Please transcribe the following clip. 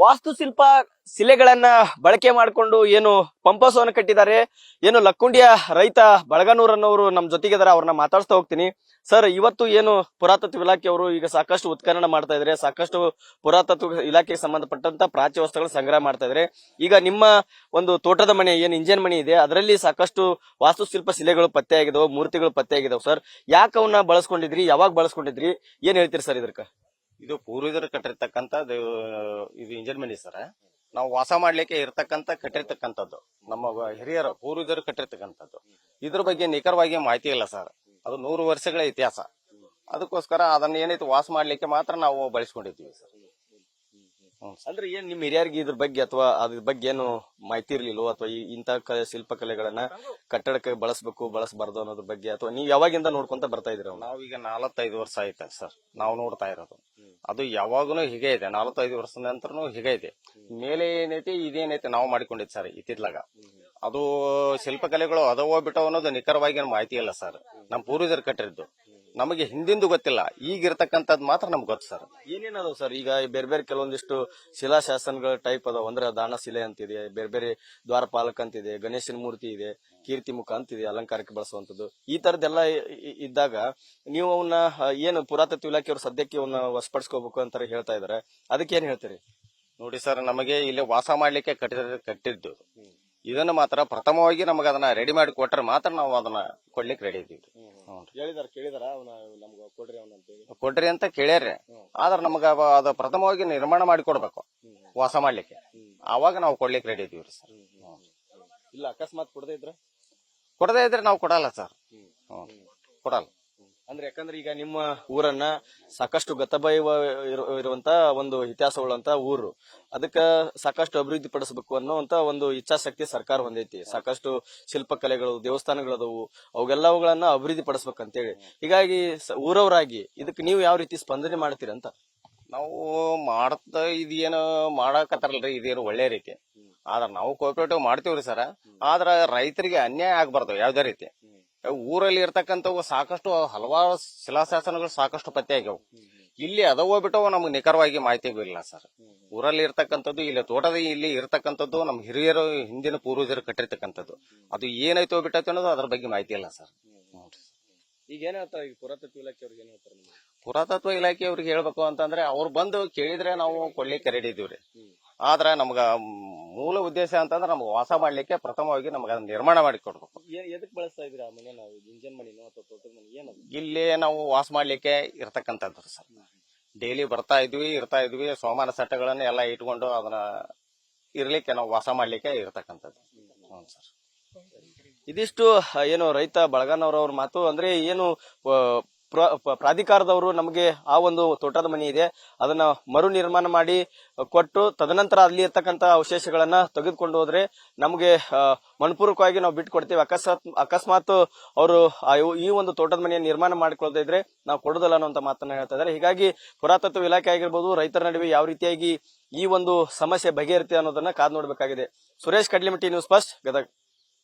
ವಾಸ್ತುಶಿಲ್ಪ ಶಿಲೆಗಳನ್ನ ಬಳಕೆ ಮಾಡಿಕೊಂಡು ಏನು ಪಂಪ್ ಹೌಸವನ್ನು ಕಟ್ಟಿದ್ದಾರೆ. ಏನು ಲಕ್ಕುಂಡಿಯ ರೈತ ಬಳಗನೂರ್ ಅನ್ನೋರು ನಮ್ ಜೊತೆಗಿದ್ದಾರೆ, ಅವ್ರನ್ನ ಮಾತಾಡ್ಸ್ತಾ ಹೋಗ್ತೀನಿ. ಸರ್, ಇವತ್ತು ಏನು ಪುರಾತತ್ವ ಇಲಾಖೆಯವರು ಈಗ ಸಾಕಷ್ಟು ಉತ್ಖನನ ಮಾಡ್ತಾ ಇದ್ದಾರೆ, ಸಾಕಷ್ಟು ಪುರಾತತ್ವ ಇಲಾಖೆಗೆ ಸಂಬಂಧಪಟ್ಟಂತ ಪ್ರಾಚ್ಯ ವಸ್ತುಗಳು ಸಂಗ್ರಹ ಮಾಡ್ತಾ ಇದ್ದಾರೆ. ಈಗ ನಿಮ್ಮ ಒಂದು ತೋಟದ ಮನೆ ಏನು ಇಂಜಿನ್ ಮನೆ ಇದೆ, ಅದರಲ್ಲಿ ಸಾಕಷ್ಟು ವಾಸ್ತುಶಿಲ್ಪ ಶಿಲೆಗಳು ಪತ್ತೆ ಆಗಿದಾವೆ, ಮೂರ್ತಿಗಳು ಪತ್ತೆ ಆಗಿದಾವೆ. ಸರ್, ಯಾಕೆ ಅವನ್ನ ಬಳಸ್ಕೊಂಡಿದ್ರಿ, ಯಾವಾಗ ಬಳಸ್ಕೊಂಡಿದ್ರಿ, ಏನ್ ಹೇಳ್ತೀರಿ ಸರ್ ಇದಕ್ಕ? ಇದು ಪೂರ್ವಜರು ಕಟ್ಟಿರ್ತಕ್ಕಂಥದ್ದು. ಇದು ಇಂಜಿನ್ ಮನಿ ಸರ್. ನಾವು ವಾಸ ಮಾಡ್ಲಿಕ್ಕೆ ಇರ್ತಕ್ಕಂಥ ಕಟ್ಟಿರ್ತಕ್ಕಂಥದ್ದು, ನಮ್ಮ ಹಿರಿಯರು ಪೂರ್ವಜರು ಕಟ್ಟಿರ್ತಕ್ಕಂಥದ್ದು. ಇದ್ರ ಬಗ್ಗೆ ನಿಖರವಾಗಿ ಮಾಹಿತಿ ಇಲ್ಲ ಸರ್. ಅದು 100 ವರ್ಷಗಳ ಇತಿಹಾಸ. ಅದಕ್ಕೋಸ್ಕರ ಅದನ್ನ ಏನೈತಿ ವಾಸ ಮಾಡ್ಲಿಕ್ಕೆ ಮಾತ್ರ ನಾವು ಬಳಸ್ಕೊಂಡಿದ್ದೀವಿ ಸರ್. ಅಂದ್ರೆ ಏನ್ ನಿಮ್ ಹಿರಿಯರಿಗೆ ಇದ್ರ ಬಗ್ಗೆ ಅಥವಾ ಅದ್ರ ಬಗ್ಗೆ ಏನು ಮಾಹಿತಿ ಇರ್ಲಿಲ್ವೋ, ಅಥವಾ ಇಂತ ಶಿಲ್ಪಕಲೆಗಳನ್ನ ಕಟ್ಟಡಕ್ಕೆ ಬಳಸಬಾರ್ದು ಅನ್ನೋದ್ರ ಬಗ್ಗೆ, ಅಥವಾ ನೀವ್ ಯಾವಾಗಿಂದ ನೋಡ್ಕೊಂತ ಬರ್ತಾ ಇದೀರ? ನಾವೀಗ 45 ವರ್ಷ ಆಯ್ತು ಸರ್ ನಾವು ನೋಡ್ತಾ ಇರೋದು. ಅದು ಯಾವಾಗನು ಹೀಗೆ ಇದೆ, 45 ವರ್ಷದ ನಂತರನು ಹೀಗೆ ಇದೆ. ಮೇಲೆ ಏನೈತಿ ಇದೇನೈತಿ ನಾವು ಮಾಡಿಕೊಂಡಿದ್ ಸರ್ ಇತ್ತಿತ್ಲಾಗ. ಅದು ಶಿಲ್ಪಕಲೆಗಳು ಅದವೋ ಬಿಟ್ಟೋ ಅನ್ನೋದು ನಿಖರವಾಗಿ ಮಾಹಿತಿ ಇಲ್ಲ ಸರ್. ನಮ್ಮ ಪೂರ್ವಜರು ಕಟ್ಟಿದ್ದು ನಮಗೆ ಹಿಂದಿಂದು ಗೊತ್ತಿಲ್ಲ, ಈಗಿರ್ತಕ್ಕಂಥದ್ದು ಮಾತ್ರ ನಮ್ಗೆ ಗೊತ್ತು ಸರ್. ಏನೇನದಾವ್ ಸರ್? ಈಗ ಬೇರೆ ಬೇರೆ ಕೆಲವೊಂದಿಷ್ಟು ಶಿಲಾಶಾಸನಗಳ ಟೈಪ್ ಅದಾವ. ಅಂದ್ರೆ ದಾನ ಶಿಲೆ ಅಂತಿದೆ, ಬೇರೆ ಬೇರೆ ದ್ವಾರಪಾಲಕ ಅಂತಿದೆ, ಗಣೇಶನ ಮೂರ್ತಿ ಇದೆ, ಕೀರ್ತಿ ಮುಖ ಅಂತಿದೆ, ಅಲಂಕಾರಕ್ಕೆ ಬಳಸುವಂತದ್ದು. ಈ ತರದ್ದೆಲ್ಲ ಇದ್ದಾಗ ನೀವು ಅವನ್ನ ಏನು ಪುರಾತತ್ವ ಇಲಾಖೆಯವರು ಸದ್ಯಕ್ಕೆ ಅವನ್ನ ವಶಪಡಿಸ್ಕೋಬೇಕು ಅಂತ ಹೇಳ್ತಾ ಇದಾರೆ, ಅದಕ್ಕೆ ಏನ್ ಹೇಳ್ತೀರಿ? ನೋಡಿ ಸರ್, ನಮಗೆ ಇಲ್ಲಿ ವಾಸ ಮಾಡ್ಲಿಕ್ಕೆ ಕಟ್ಟಿದ್ದು ಇದನ್ನ ಮಾತ್ರ ಪ್ರಥಮವಾಗಿ ನಮಗೆ ಅದನ್ನ ರೆಡಿ ಮಾಡಿ ಕೊಟ್ರೆ ಮಾತ್ರ ನಾವು ಅದನ್ನ ಕೊಡ್ಲಿಕ್ಕೆ ರೆಡಿ ಇದೀವಿ. ಕೊಡ್ರಿ ಅಂತ ಕೇಳ್ಯಾರ್ರಿ. ಆದ್ರೆ ನಮಗ ಅದು ಪ್ರಥಮವಾಗಿ ನಿರ್ಮಾಣ ಮಾಡಿ ಕೊಡ್ಬೇಕು ವಾಸ ಮಾಡ್ಲಿಕ್ಕೆ, ಆವಾಗ ನಾವು ಕೊಡ್ಲಿಕ್ಕೆ ರೆಡಿ ಇದೀವ್ರಿ ಸರ್. ಇಲ್ಲ ಅಕಸ್ಮಾತ್ ಕೊಡದೇ ಇದ್ರೆ ನಾವು ಕೊಡಲ್ಲ ಸರ್. ಕೊಡಲ್ಲ. ಅಂದ್ರೆ ಯಾಕಂದ್ರೆ ಈಗ ನಿಮ್ಮ ಊರನ್ನ ಸಾಕಷ್ಟು ಗತಭೈವ ಇರುವಂತ ಒಂದು ಇತಿಹಾಸವುಳ್ಳಂತ ಊರು, ಅದಕ್ಕ ಸಾಕಷ್ಟು ಅಭಿವೃದ್ಧಿ ಪಡಿಸಬೇಕು ಅನ್ನೋಂತ ಒಂದು ಇಚ್ಛಾಶಕ್ತಿ ಸರ್ಕಾರ ಹೊಂದೈತಿ. ಸಾಕಷ್ಟು ಶಿಲ್ಪಕಲೆಗಳು, ದೇವಸ್ಥಾನಗಳದವು, ಅವೆಲ್ಲವುಗಳನ್ನ ಅಭಿವೃದ್ಧಿ ಪಡಿಸ್ಬೇಕಂತೇಳಿ. ಹೀಗಾಗಿ ಊರವರಾಗಿ ಇದಕ್ಕೆ ನೀವು ಯಾವ ರೀತಿ ಸ್ಪಂದನೆ ಮಾಡ್ತೀರಂತ? ನಾವು ಇದೇನು ಮಾಡಕತ್ತಾರಲ್ರಿ, ಇದೇನು ಒಳ್ಳೆ ರೀತಿ. ಆದ್ರ ನಾವು ಕೋಆಪರೇಟಿವ್ ಮಾಡ್ತೀವ್ರಿ ಸರ್. ಆದ್ರ ರೈತರಿಗೆ ಅನ್ಯಾಯ ಆಗ್ಬಾರ್ದು ಯಾವ್ದೇ ರೀತಿ. ಊರಲ್ಲಿ ಇರ್ತಕ್ಕಂಥವು ಸಾಕಷ್ಟು ಹಲವಾರು ಶಿಲಾಶಾಸನಗಳು ಸಾಕಷ್ಟು ಪತ್ತೆ ಆಗ್ಯಾವು. ಇಲ್ಲಿ ಅದವೋ ಬಿಟ್ಟವು ನಮ್ಗೆ ನಿಖರವಾಗಿ ಮಾಹಿತಿ ಇಲ್ಲ ಸರ್. ಊರಲ್ಲಿ ಇರ್ತಕ್ಕಂಥದ್ದು, ಇಲ್ಲಿ ತೋಟದ ಇಲ್ಲಿ ಇರ್ತಕ್ಕಂಥದ್ದು ನಮ್ಮ ಹಿರಿಯರು ಹಿಂದಿನ ಪೂರ್ವಜರು ಕಟ್ಟಿರ್ತಕ್ಕಂಥದ್ದು. ಅದು ಏನಾಯ್ತೋ ಬಿಟ್ಟೈತೆ ಅನ್ನೋದು ಅದ್ರ ಬಗ್ಗೆ ಮಾಹಿತಿ ಇಲ್ಲ ಸರ್. ಈಗ ಏನ್ ಹೇಳ್ತಾರೆ ಈಗ ಪುರಾತತ್ವ ಇಲಾಖೆಯವ್ರಿಗೆ? ಏನ್ ಹೇಳ್ತಾರೆ? ಪುರಾತತ್ವ ಇಲಾಖೆಯವ್ರಿಗೆ ಹೇಳ್ಬೇಕು ಅಂತಂದ್ರೆ ಅವ್ರು ಬಂದು ಕೇಳಿದ್ರೆ ನಾವು ಕೊಡ್ಲಿಕ್ಕೆ ರೆಡಿ ಇದೀವ್ರಿ. ಆದ್ರೆ ನಮ್ಗ ಮೂಲ ಉದ್ದೇಶ ಅಂತಂದ್ರೆ ನಮ್ಗೆ ವಾಸ ಮಾಡ್ಲಿಕ್ಕೆ ಪ್ರಥಮವಾಗಿ ನಮ್ಗೆ ಅದನ್ನ ನಿರ್ಮಾಣ ಮಾಡಿ ಕೊಡ್ಬೇಕು. ಎದಕ್ ಬಳಸ್ತಾ ಇದೀರಾ ಮನೆ? ನಾವು ಇಂಜನ್ ಮನಿನೋ ಅಥವಾ ತೋಟದ ಮನೆ ಏನದು? ಇಲ್ಲಿ ನಾವು ವಾಸ ಮಾಡ್ಲಿಕ್ಕೆ ಇರ್ತಕ್ಕಂಥದ್ದು ಸರ್. ಡೈಲಿ ಇರ್ತಾ ಇದ್ವಿ ಸೋಮಾನ ಸಟ್ಟಗಳನ್ನ ಎಲ್ಲ ಇಟ್ಕೊಂಡು ಅದನ್ನ ಇರ್ಲಿಕ್ಕೆ ನಾವು ವಾಸ ಮಾಡ್ಲಿಕ್ಕೆ ಇರ್ತಕ್ಕಂಥದ್ದು. ಸರ್, ಇದಿಷ್ಟು ಏನು ರೈತ ಬಳಗನವರವ್ರ ಮಾತು. ಅಂದ್ರೆ ಏನು ಪ್ರಾಧಿಕಾರದವರು ನಮಗೆ ಆ ಒಂದು ತೋಟದ ಮನೆ ಇದೆ, ಅದನ್ನ ಮರು ನಿರ್ಮಾಣ ಮಾಡಿ ಕೊಟ್ಟು ತದನಂತರ ಅಲ್ಲಿ ಇರ್ತಕ್ಕಂತ ಅವಶೇಷಗಳನ್ನ ತೆಗೆದುಕೊಂಡು ಹೋದ್ರೆ ನಮಗೆ ಮನಪೂರ್ವಕವಾಗಿ ನಾವು ಬಿಟ್ಟು ಕೊಡ್ತೀವಿ. ಅಕಸ್ಮಾತ್ ಅವರು ಈ ಒಂದು ತೋಟದ ಮನೆಯ ನಿರ್ಮಾಣ ಮಾಡಿಕೊಳ್ಳದೇ ಇದ್ರೆ ನಾವು ಕೊಡುದಲ್ಲ ಅನ್ನುವಂತ ಮಾತನ್ನ ಹೇಳ್ತಾ ಇದ್ದಾರೆ. ಹೀಗಾಗಿ ಪುರಾತತ್ವ ಇಲಾಖೆ ಆಗಿರ್ಬೋದು, ರೈತರ ನಡುವೆ ಯಾವ ರೀತಿಯಾಗಿ ಈ ಒಂದು ಸಮಸ್ಯೆ ಬಗೆಹರಿತೆ ಅನ್ನೋದನ್ನ ಕಾದು ನೋಡ್ಬೇಕಾಗಿದೆ. Suresh Kadlimatti, news first, Gadag.